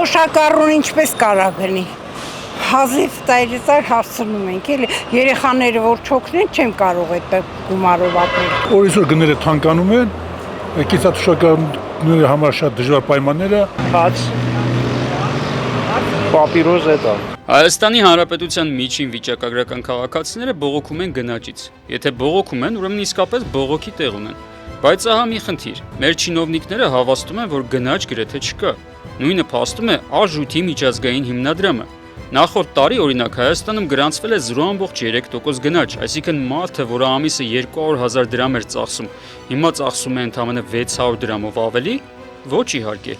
Թոշակառուն ինչպես կարա գնի։ Հազիվ տայրիցար հասցնում ենք, էլի երեխաները որ չօգնեն չեմ կարող այդ գումարով ապրել։ Օրիսօր գները թանկանում են, կիսաթոշակառուների համար շատ դժվար պայմանները։ Հաց, պապիրոզ էտա։ Հայաստանի Հանրապետության միջին վիճակագրական քաղաքացիները բողոքում են գնաճից։ Եթե բողոքում են, ուրեմն իսկապես բողոքի տեղ ունեն։ Բայց ահա մի խնդիր։ Մեր չինովնիկները հավաստում են, որ գնաճ գրեթե չկա։ Նույնը փաստում է Արժույթի միջազգային հիմնադրամը։ Նախորդ տարի օրինակ Հայաստանում գրանցվել է 0.3% գնաճ, այսինքն մարդը, որը ամիսը 200,000 դրամ էր ծախսում, հիմա ծախսում է ընդամենը 600 դրամով ավելի, ոչ իհարկե։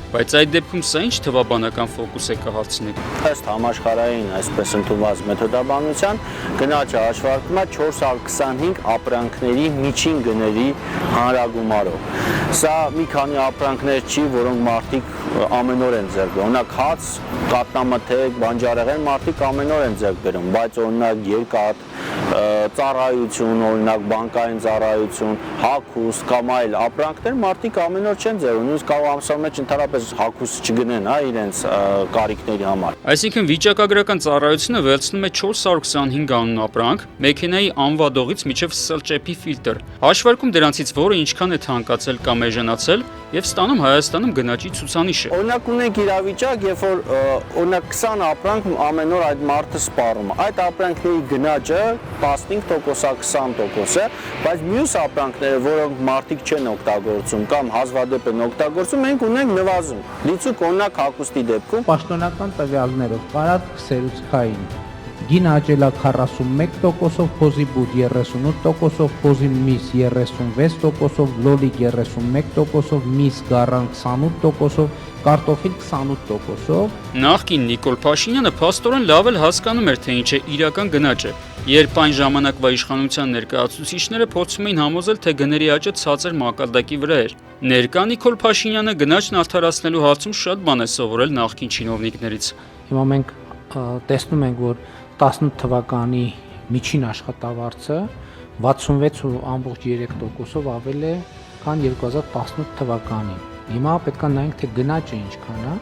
Բայց այդ դեպքում սա ինչ թվաբանական ֆոկուս է կհարցնեք։ Ըստ համաշխարհային այսպես ընդունված մեթոդաբանության գնաճը հաշվարկվում է 425 ապրանքների միջին գների հանրագումարով։ Սա մի քանի ապրանքներ չի, որոնք մարդիկ ամեն օր են ձեռք բերում։ Օրինակ հաց, կատնամթերք, բանջարեղեն մարդիկ ամեն օր են ձեռք բերում, բայց օրինակ երկաթ, ծառայություն, օրինակ բանկային ծառայություն, հագուստ կամ այլ ապրանքներ մարդիկ ամեն օր չեն ձեռում, նույնիսկ կարող ամսվա մեջ ընդհանրապես հագուստ չգնեն, իրենց կարիքների համար։ Այսինքն վիճակագրական ծառայությունը վերցնում է 425 անուն ապրանք, մեքենայի անվադողից մինչև սլճեպի ֆիլտր, հաշվարկում դրանցից որը ինչքան է թանկացել կամ էժանացել եւ ստանում Հայաստանում գնաճի ցուցանիշը։ Օրինակ ունենք իրավիճակ, երբ որ օրինակ 20 ապրանք ամեն օր այդ մարդը սպառում է։ Այդ ապրանքների գնաճը 15%-ը 20% է, բայց մյուս ապրանքները, որոնք մարդիկ չեն օգտագործում կամ հազվադեպ են օգտագործում, մենք ունենք նվազում։ Լիցուկ օրինակ հագուստի դեպքում պաշտոնական տվյալներով կարատ սերուցքային գին աճել է 41%-ով, խոզի բուդ 38%-ով, խոզի միս 36%-ով, լոլիկ 31%-ով, միս գառան 28%-ով, կարտոֆիլ 28%-ով։ Նախկին Նիկոլ Փաշինյանը փաստորեն լավ էլ հասկանում էր, թե ինչ է իրական գնաճը, երբ այն ժամանակվա իշխանության ներկայացուցիչները փորձում էին համոզել, թե գների աճը ցածր մակարդակի վրա էր։ Ներկա Նիկոլ Փաշինյանը գնաճն արդարացնելու հարցում շատ բան է սովորել նախկին չինովնիկներից։ Հիմա մենք տեսնում ենք, որ 18 թվականի միջին աշխատավարձը 66.3%-ով ավել է, քան 2018 թվականին։ Հիմա պետք է նայենք, թե գնաճը ինչքան է։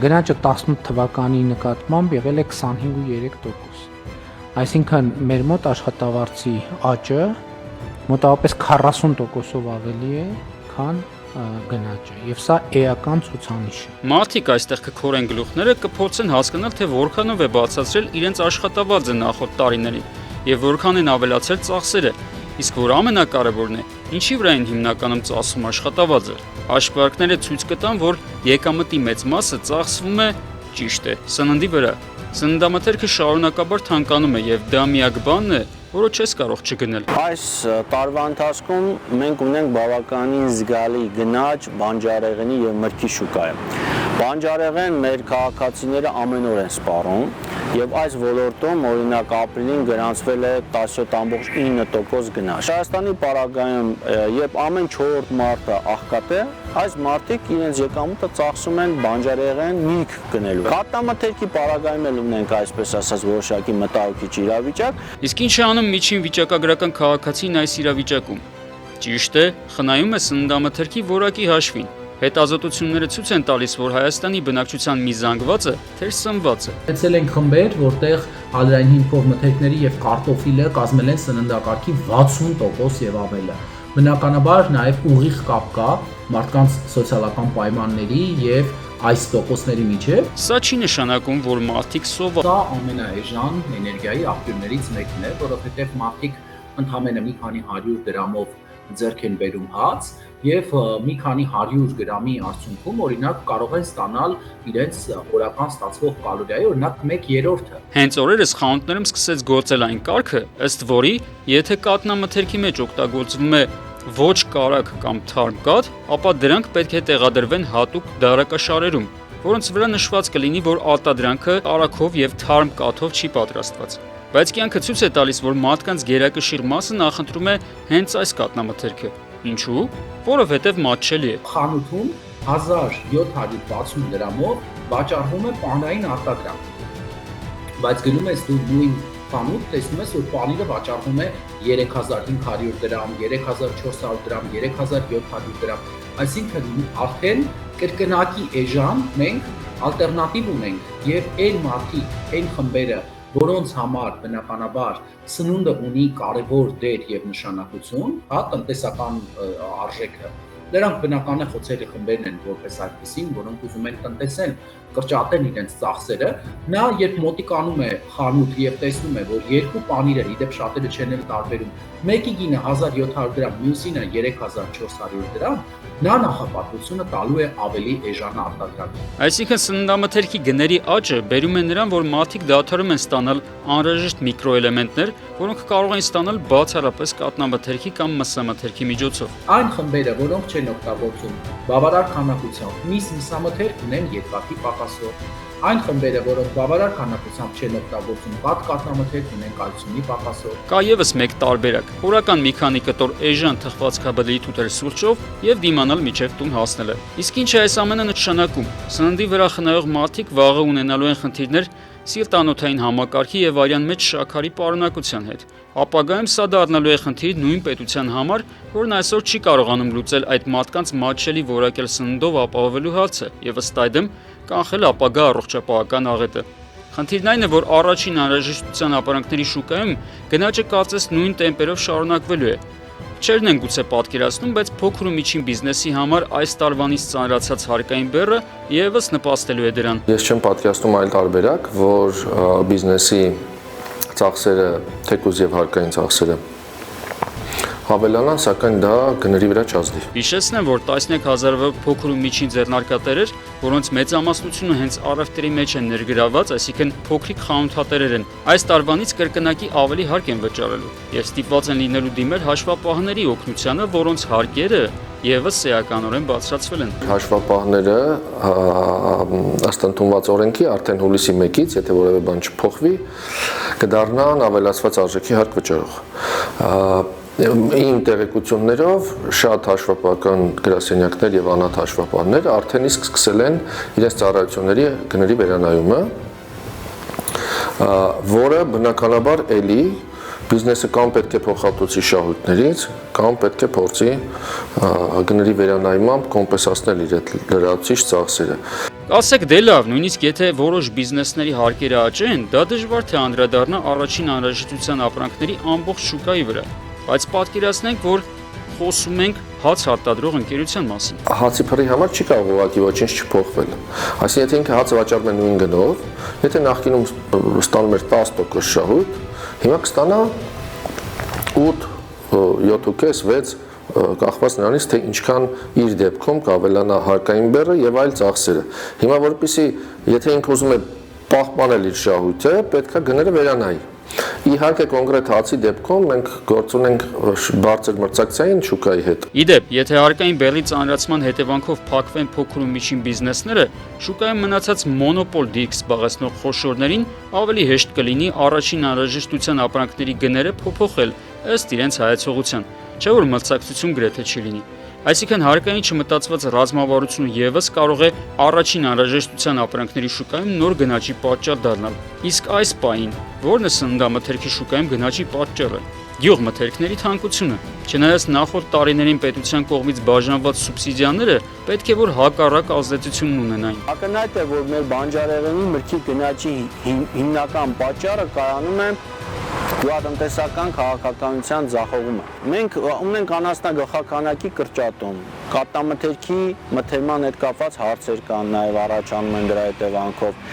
Գնաճը 18 թվականի նկատմամբ եղել է 25.3%։ Այսինքն մեր մոտ աշխատավարձի աճը մոտավորապես 40%-ով ավելի է, քան գնաճը, եւ սա էական ցուցանիշ է։ Մարդիկ այստեղ կքորեն գլուխները, կփորձեն հասկանալ, թե որքանով է բացացրել իրենց աշխատավարձը նախորդ տարիներին եւ որքան են ավելացել ծախսերը, իսկ որ ամենակարևորն է, ինչի վրա են հիմնականում ծախսում աշխատավարձը։ Հաշվարկները ցույց կտան, որ եկամտի մեծ մասը ծախսվում է, ճիշտ է, սննդի վրա։ Սննդամթերքը շարունակաբար թանկանում է եւ դա միակ բանն է, որը չես կարող չգնել։ Այս տարվա ընթացքում մենք ունենք բավականին զգալի գնաճ բանջարեղենի եւ մրգի շուկայում։ Բանջարեղեն մեր քաղաքացիները ամեն օր են սպառում եւ այս ոլորտում օրինակ ապրիլին գրանցվել է 17.9% գնաճ։ Հայաստանի պարագայում երբ ամեն 4-րդ մարդը աղքատ է, այս մարդիկ իրենց եկամուտը ծախսում են բանջարեղեն միրգ գնելու։ Կատնամթերքի պարագայում էլ ունենք այսպես ասած որոշակի մտահոգիչ իրավիճակ։ Իսկ ինչ է անում միջին վիճակագրական քաղաքացին այս իրավիճակում։ Ճիշտ է, խնայում է սննդամթերքի որակի հաշվին։ Հետազոտությունները ցույց են տալիս, որ Հայաստանի բնակչության մի զանգվածը թեր սնված է։ Ունեցել ենք խմբեր, որտեղ ալերային հիմքով մթերքների եւ կարտոֆիլը կազմել են սննդակարգի 60% եւ ավելը։ Բնականաբար նաեւ ուղիղ կապ կա մարդկանց սոցիալական պայմանների եւ այս տոկոսների միջև։ Սա չի նշանակում, որ մարդիկ սովոր։ Դա ամենաէժան էներգիայի աղբյուրներից մեկն է, որովհետեւ մարդիկ ընդհանրապես մի քանի 100 դրամով ձեռք են բերում հաց եւ մի քանի 100 գրամի արդյունքում օրինակ կարող են ստանալ իրենց օրական ստացվող կալորիայի օրինակ 1/3-ը։ Հենց օրերս խանութներում սկսեց գործել այն կարգը, ըստ որի, եթե կատնամթերքի մեջ օգտագործվում է ոչ կարագ կամ թարմ կաթ, ապա դրանք պետք է տեղադրվեն հատուկ դարակաշարերում, որոնց վրա նշված կլինի, որ արտադրանքը կարագով եւ թարմ կաթով չի պատրաստված։ Բայց կյանքը ցույց է տալիս, որ մարդկանց գերակշիռ մասը նախընտրում է հենց այս կատնամթերքը։ Ինչու՞։ Որովհետև մատչելի է։ Խանութում 1760 դրամով վաճառվում է պանային արտադրանք։ Բայց գնում ես դու նույն խանութ, տեսնում ես, որ պանիրը վաճառվում է 3500 դրամ, 3400 դրամ, 3700 դրամ։ Այսինքն արդեն կրկնակի էժան մենք ալտերնատիվ ունենք եւ այն մարդիկ, այն խմբերը, որոնց համար բնականաբար սնունդը ունի կարևոր դեր եւ նշանակություն, հա, տնտեսական արժեքը, նրանք բնական է խոցելի խմբերն են որպես այդպեսին, որոնք ուզում են տնտեսել, կրճատեն իրենց ծախսերը, նա երբ մոտիկանում է խանութ եւ տեսնում է, որ երկու պանիրը իդեպ շատերը չեն էլ տարբերում, մեկի գինը 1700 դրամ, մյուսինը 3400 դրամ, նա նախապատվությունը տալու է ավելի էժան արտադրանքի։ Այսինքն սննդամթերքի գների աճը բերում է նրան, որ մարդիկ դադարում են ստանալ անհրաժեշտ միկրոէլեմենտներ, որոնք կարող են ստանալ բացառապես կաթնամթերքի կամ մսամթերքի միջոցով։ Այն խմբերը, որոնք չեն օգտագործում բավարար քանակությամբ միսամթերք ունեն երկաթի պակասով, այն խմբերը, որոնք բավարար քանակությամբ չեն օգտագործում կաթնամթերք ունեն կալցիումի պակասով։ Կա եւս մեկ տարբերակ՝ օրական մի քանի կտոր էժան թխվածքաբլիթ ուտել սուրճով եւ դիմանալ միջև տուն հասնելը։ Իսկ ինչ է այս ամենը նշանակում։ Սննդի վրա խնայող մարդիկ վաղը ունենալու են խնդիրներ սիրտանոթային համակարգի եւ արյան մեջ շաքարի պարունակության հետ։ Ապագայում սա դառնալու է խնդիր նույն պետության համար, որն այսօր չի կարողանում լուծել այդ մարդկանց մատչելի որակյալ սննդով ապահովելու հարցը եւ ըստ այդմ կանխել ապագա առողջապահական աղետը։ Խնդիրն այն է, որ առաջին անհրաժեշտության ապրանքների շուկայում գնաճը կարծես նույն տեմպերով շարունակվելու է։ Չերն են գուցե պատկերացնում, բայց փոքր ու միջին բիզնեսի համար այս տարվանից ծանրացած հարկային բեռը եւս նպաստելու է դրան։ Ես չեմ պատկերացնում այլ տարբերակ, որ բիզնեսի ծախսերը, թեկուզ եւ հարկային ծախսերը հավելանան, սակայն դա գների վրա չազդի։ Հիշեցնեմ, որ տասնյակ հազարավոր փոքր ու միջին ձեռնարկատերեր, որոնց մեծամասնությունը հենց առևտրի մեջ են ներգրավված, այսինքն փոքրիկ խանութատերեր են, այս տարվանից կրկնակի ավելի հարկ են վճարելու եւ ստիպված են լինելու դիմել հաշվապահների օգնությանը, որոնց հարկերը եւս սեականորեն բարձրացվել են։ Հաշվապահները ըստ ընդունված օրենքի արդեն հուլիսի 1-ից, եթե որևէ բան չփոխվի, կդառնան ավելացված արժեքի հարկ վճարող։ Իմ տեղեկություններով շատ հաշվապահական գրասենյակներ եւ անհատ հաշվապահներ արդեն իսկ սկսել են իրենց ծառայությունների գների վերանայումը, որը բնականաբար էլի բիզնեսը կամ պետք է փոխհատուցի շահույթներից, կամ պետք է փորձի գների վերանայմամբ կոմպենսացնել իր լրացուցիչ ծախսերը։ Ասեք դե լավ, նույնիսկ եթե որոշ բիզնեսների հարկերը աճեն, դա դժվար թե անդրադառնա առաջին անհրաժեշտության ապրանքների ամբողջ շուկայի վրա։ Բայց պատկերացնենք, որ խոսում ենք հաց արտադրող ընկերության մասին։ Հացի փռի համար չի կարող ուղղակի ոչինչ չփոխվել։ Այսինքն եթե ինքը հացը վաճառում է նույն գնով, եթե նախկինում ստանում էր 10% շահույթ, հիմա կստանա 8, 7.5, 6 կախված նրանից, թե ինչքան իր դեպքում կավելանա հարկային բեռը եւ այլ ծախսերը։ Հիմա որպեսզի եթե ինքը ուզում է պահպանել իր շահույթը, պետքա գները վերանայի։ Իհարկե կոնկրետ հացի դեպքում մենք գործ ունենք բարձր մրցակցային շուկայի հետ։ Իդեպ, եթե հարկային բեռի ծանրացման հետևանքով փակվեն փոքր ու միջին բիզնեսները, շուկայում մնացած մոնոպոլ դիրք զբաղեցնող խոշորներին ավելի հեշտ կլինի առաջին անհրաժեշտության ապրանքների գները փոփոխել ըստ իրենց հայեցողության, չէ՞ որ մրցակցություն գրեթե չի լինի։ Այսինքն հարկային չմտածված ռազմավարությունը եւս կարող է առաջին անհրաժեշտության ապրանքների շուկայում նոր գնաճի պատճառ դառնալ։ Իսկ այս պահին ո՞րն է սննդամթերքի շուկայում գնաճի պատճառը։ Գյուղմթերքների թանկությունը։ Չնայած նախորդ տարիներին պետության կողմից բաժանված սուբսիդիաները պետք է որ հակառակ ազդեցություն ունենային։ Ակնհայտ է, որ մեր բանջարեղենի մրգի գնաճի հիմնական պատճառը կայանում է գյուղատնտեսական քաղաքականության ձախողումը։ Մենք ունենք անասնագլխականակի կրճատում, կաթնամթերքի մթերման հետ կապված հարցեր կան, նաև առաջանում են դրա հետևանքով։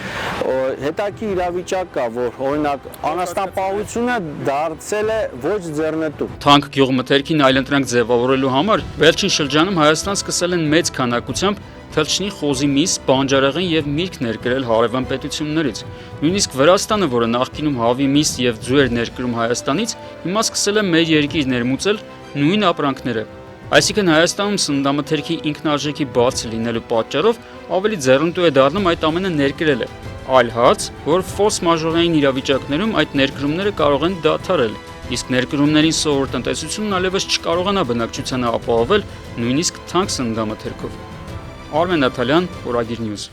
Հետաքրքիր իրավիճակ կա, որ օրինակ անասնապահությունը դարձել է ոչ ձեռնտու։ Թանկ գյուղմթերքին այլընտրանք ձևավորելու համար վերջին շրջանում Հայաստան սկսել են մեծ քանակությամբ թռչնի խոզի միս, բանջարեղեն եւ միրգ ներկրել հարևան պետություններից։ Նույնիսկ Վրաստանը, որը նախկինում հավի միս եւ ձու էր ներկրում Հայաստանից, հիմա սկսել է մեր երկիր ներմուծել նույն ապրանքները։ Այսինքն Հայաստանում սննդամթերքի ինքնարժեքի բարձր լինելու պատճառով ավելի ձեռնտու է դառնում այդ ամենը ներկրելը։ Այլ հարց, որ ֆորս մաժորային իրավիճակներում այդ ներկրումները կարող են դադարել, իսկ ներկրումներին սովոր տնտեսությունն այլևս չկարողանա բնակչությանը ապահովել նույնիսկ թանկ սննդամթերքով։ Արմեն Նաթալյան, Օրագիր Նյուզ։